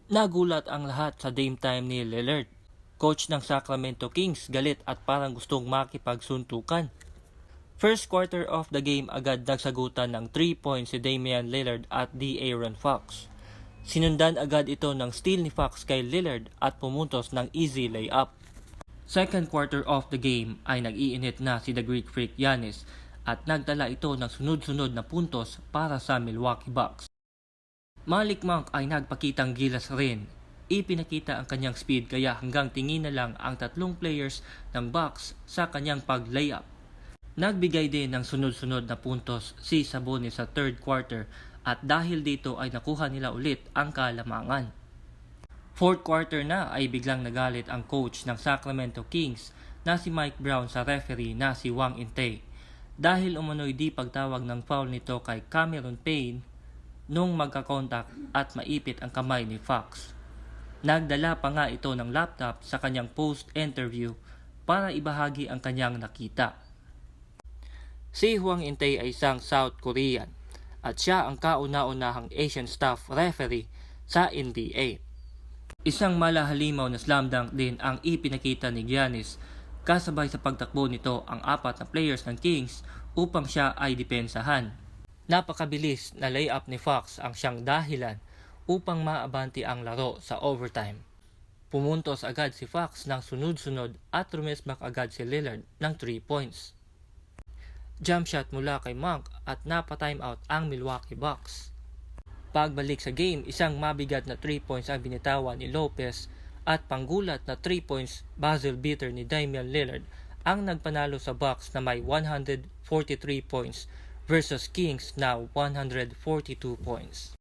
Nagulat ang lahat sa Dame time ni Lillard. Coach ng Sacramento Kings galit at parang gustong makipagsuntukan. First quarter of the game agad nagsagutan ng 3 points si Damian Lillard at De'Aaron Fox. Sinundan agad ito ng steal ni Fox kay Lillard at pumuntos ng easy layup. Second quarter of the game ay nag-iinit na si The Greek Freak Giannis at nagdala ito ng sunod-sunod na puntos para sa Milwaukee Bucks. Malik Monk ay nagpakitang gilas rin. Ipinakita ang kanyang speed kaya hanggang tingin na lang ang tatlong players ng Bucks sa kanyang pag-layup. Nagbigay din ng sunod-sunod na puntos si Sabonis sa third quarter at dahil dito ay nakuha nila ulit ang kalamangan. Fourth quarter na ay biglang nagalit ang coach ng Sacramento Kings na si Mike Brown sa referee na si Wang Inte dahil umano'y di pagtawag ng foul nito kay Cameron Payne nung magkakontak at maipit ang kamay ni Fox. Nagdala pa nga ito ng laptop sa kanyang post-interview para ibahagi ang kanyang nakita. Si Wang Inte ay isang South Korean at siya ang kauna-unahang Asian staff referee sa NBA. Isang malahalimaw na slam dunk din ang ipinakita ni Giannis kasabay sa pagtakbo nito ang apat na players ng Kings upang siya ay depensahan. Napakabilis na layup ni Fox ang siyang dahilan upang maabanti ang laro sa overtime. Pumuntos agad si Fox ng sunod-sunod at rumesmak agad si Lillard ng 3 points. Jump shot mula kay Monk at napa-timeout ang Milwaukee Bucks. Pagbalik sa game, isang mabigat na 3 points ang binitawan ni Lopez at panggulat na 3 points buzzer beater ni Damian Lillard ang nagpanalo sa Bucks na may 143 points versus Kings na 142 points.